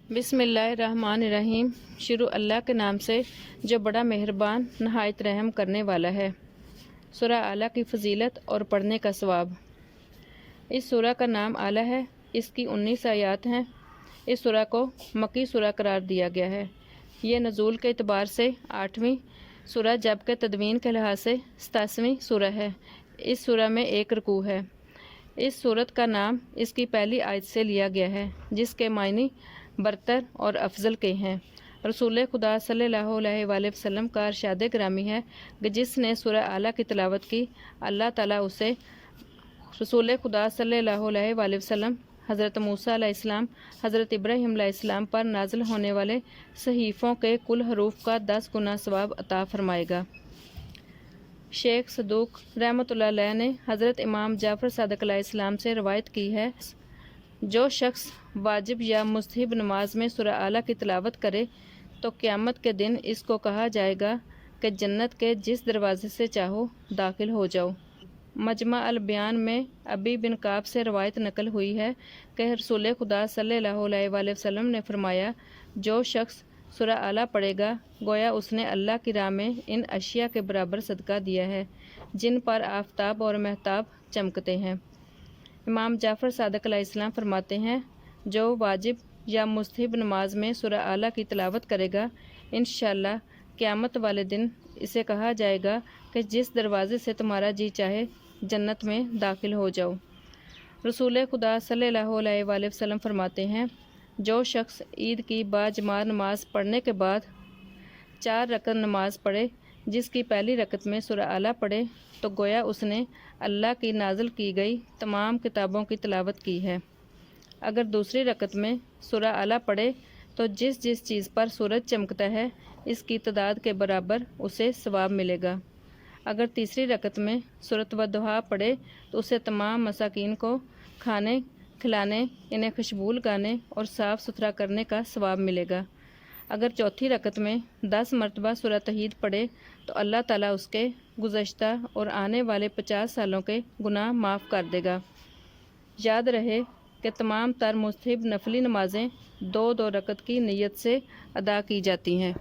بسم اللہ الرحمن الرحیم۔ شروع اللہ کے نام سے جو بڑا مہربان نہایت رحم کرنے والا ہے۔ سورہ اعلیٰ کی فضیلت اور پڑھنے کا ثواب۔ اس سورہ کا نام اعلیٰ ہے۔ اس کی 19 آیات ہیں۔ اس سورہ کو مکی سورہ قرار دیا گیا ہے۔ یہ نزول کے اعتبار سے 8ویں سورہ جبکہ تدوین کے لحاظ سے 87ویں سورہ ہے۔ اس سورہ میں 1 رکوع ہے۔ اس سورت کا نام اس کی پہلی آیت سے لیا گیا ہے جس کے معنی برتر اور افضل کے ہیں۔ رسول خدا صلی اللہ علیہ وآلہ وسلم کا ارشاد گرامی ہے کہ جس نے سورہ اعلیٰ کی تلاوت کی اللہ تعالیٰ اسے رسول خدا صلی اللہ علیہ وآلہ وسلم، حضرت موسیٰ علیہ السلام، حضرت ابراہیم علیہ السلام پر نازل ہونے والے صحیفوں کے کل حروف کا 10 گنا ثواب عطا فرمائے گا۔ شیخ صدوق رحمۃ اللہ علیہ نے حضرت امام جعفر صادق علیہ السلام سے روایت کی ہے، جو شخص واجب یا مستحب نماز میں سورہ اعلیٰ کی تلاوت کرے تو قیامت کے دن اس کو کہا جائے گا کہ جنت کے جس دروازے سے چاہو داخل ہو جاؤ۔ مجمع البیان میں ابی بن کعب سے روایت نقل ہوئی ہے کہ رسول خدا صلی اللہ علیہ وآلہ وسلم نے فرمایا، جو شخص سورہ اعلیٰ پڑھے گا گویا اس نے اللہ کی راہ میں ان اشیاء کے برابر صدقہ دیا ہے جن پر آفتاب اور مہتاب چمکتے ہیں۔ امام جعفر صادق علیہ السلام فرماتے ہیں، جو واجب یا مستحب نماز میں سورہ اعلیٰ کی تلاوت کرے گا انشاءاللہ قیامت والے دن اسے کہا جائے گا کہ جس دروازے سے تمہارا جی چاہے جنت میں داخل ہو جاؤ۔ رسول خدا صلی اللہ علیہ وآلہ وسلم فرماتے ہیں، جو شخص عید کی باجماع نماز پڑھنے کے بعد 4 رکعت نماز پڑھے جس کی پہلی رکعت میں سورہ اعلیٰ پڑھے تو گویا اس نے اللہ کی نازل کی گئی تمام کتابوں کی تلاوت کی ہے۔ اگر دوسری رکعت میں سورہ اعلیٰ پڑھے تو جس جس چیز پر سورج چمکتا ہے اس کی تعداد کے برابر اسے ثواب ملے گا۔ اگر تیسری رکعت میں سورۃ والضحیٰ پڑھے تو اسے تمام مساکین کو کھانے کھلانے، انہیں خوشبو لگانے اور صاف ستھرا کرنے کا ثواب ملے گا۔ اگر چوتھی رکعت میں 10 مرتبہ سورہ توحید پڑھے تو اللہ تعالیٰ اس کے گزشتہ اور آنے والے 50 سالوں کے گناہ معاف کر دے گا۔ یاد رہے کہ تمام تر مستحب نفلی نمازیں 2 2 رکعت کی نیت سے ادا کی جاتی ہیں۔